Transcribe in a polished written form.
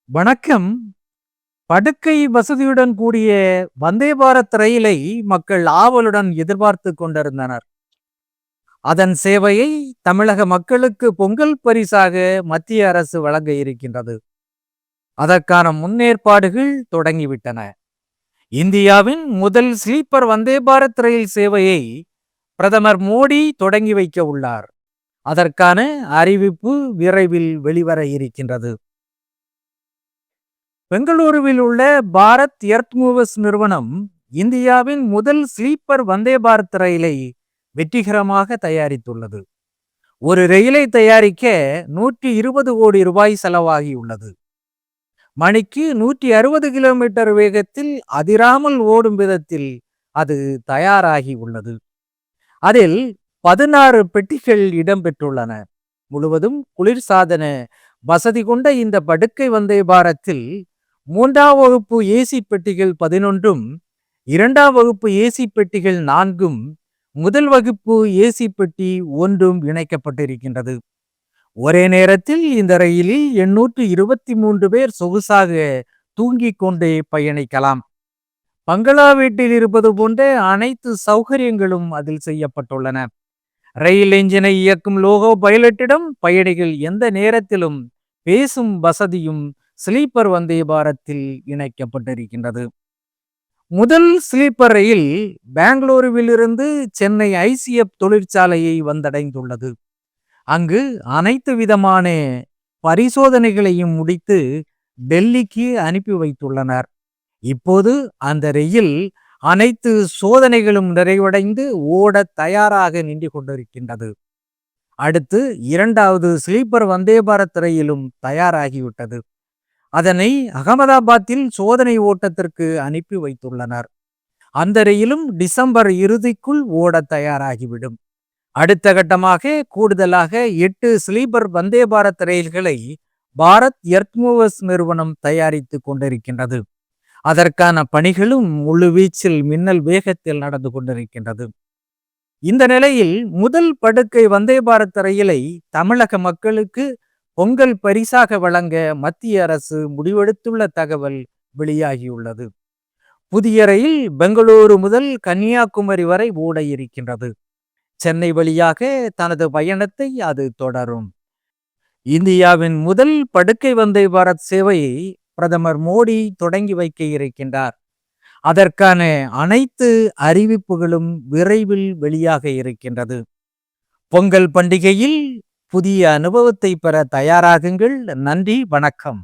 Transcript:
வணக்கம். படுக்கை வசதியுடன் கூடிய வந்தே பாரத் ரயிலை மக்கள் ஆவலுடன் எதிர்பார்த்து கொண்டிருந்தனர். அதன் சேவையை தமிழக மக்களுக்கு பொங்கல் பரிசாக மத்திய அரசு வழங்க இருக்கின்றது. அதற்கான முன்னேற்பாடுகள் தொடங்கிவிட்டன. இந்தியாவின் முதல் ஸ்லீப்பர் வந்தே பாரத் ரயில் சேவையை பிரதமர் மோடி தொடங்கி வைக்க உள்ளார். அதற்கான அறிவிப்பு விரைவில் வெளிவர இருக்கின்றது. பெங்களூருவில் உள்ள பாரத் எர்த் மூவர்ஸ் நிறுவனம் இந்தியாவின் முதல் ஸ்லீப்பர் வந்தே பாரத் ரயிலை வெற்றிகரமாக தயாரித்துள்ளது. ஒரு ரயிலை தயாரிக்க 120 கோடி ரூபாய் செலவாகியுள்ளது. மணிக்கு 160 கிலோமீட்டர் வேகத்தில் அதிராமல் ஓடும் விதத்தில் அது தயாராகி உள்ளது. அதில் 16 பெட்டிகள் இடம்பெற்றுள்ளன. முழுவதும் குளிர்சாதன வசதி கொண்ட இந்த படுக்கை வந்தே பாரத்தில் 3ஆம் வகுப்பு ஏசி பெட்டிகள் 11ம், 2ஆம் வகுப்பு ஏசி பெட்டிகள் 4ம், முதல் வகுப்பு ஏசி பெட்டி 1ம் இணைக்கப்பட்டிருக்கின்றது. ஒரே நேரத்தில் இந்த ரயிலில் 823 பேர் சொகுசாக தூங்கிக் கொண்டே பயணிக்கலாம். பங்களா வீட்டில் இருப்பது போன்ற அனைத்து சௌகரியங்களும் அதில் செய்யப்பட்டுள்ளன. ரயில் என்ஜினை இயக்கும் லோகோ பைலட்டிடம் பயணிகள் எந்த நேரத்திலும் பேசும் வசதியும் ஸ்லீப்பர் வந்தே பாரத்தில் இணைக்கப்பட்டிருக்கின்றது. முதல் ஸ்லீப்பர் ரயில் பெங்களூருவில் இருந்து சென்னை ஐசிஎஃப் தொழிற்சாலையை வந்தடைந்துள்ளது. அங்கு அனைத்து விதமான பரிசோதனைகளையும் முடித்து டெல்லிக்கு அனுப்பி வைத்துள்ளனர். இப்போது அந்த ரயில் அனைத்து சோதனைகளும் நிறைவடைந்து ஓட தயாராக நின்று கொண்டிருக்கின்றது. அடுத்து 2வது ஸ்லீப்பர் வந்தே பாரத் ரயிலும் தயாராகிவிட்டது. அதனை அகமதாபாத்தில் சோதனை ஓட்டத்திற்கு அனுப்பி வைத்துள்ளனர். அந்த ரயிலும் டிசம்பர் இறுதிக்குள் ஓட தயாராகிவிடும். அடுத்த கட்டமாக கூடுதலாக 8 ஸ்லீப்பர் வந்தே பாரத் ரயில்களை பாரத் எர்த் மூவர்ஸ் நிறுவனம் தயாரித்து கொண்டிருக்கின்றது. அதற்கான பணிகளும் முழுவீச்சில் மின்னல் வேகத்தில் நடந்து கொண்டிருக்கின்றது. இந்த நிலையில் முதல் படுக்கை வந்தே பாரத் ரயிலை தமிழக மக்களுக்கு பொங்கல் பரிசாக வழங்க மத்திய அரசு முடிவெடுத்துள்ள தகவல் வெளியாகியுள்ளது. புதிய ரயில் பெங்களூரு முதல் கன்னியாகுமரி வரை ஓட இருக்கின்றது. சென்னை வழியாக தனது பயணத்தை அது தொடரும். இந்தியாவின் முதல் படுக்கை வந்தே பாரத் சேவையை பிரதமர் மோடி தொடங்கி வைக்க இருக்கின்றார். அதற்கான அனைத்து அறிவிப்புகளும் விரைவில் வெளியாக இருக்கின்றது. பொங்கல் பண்டிகையில் புதிய அனுபவத்தை பெற தயாராகுங்கள். நன்றி, வணக்கம்.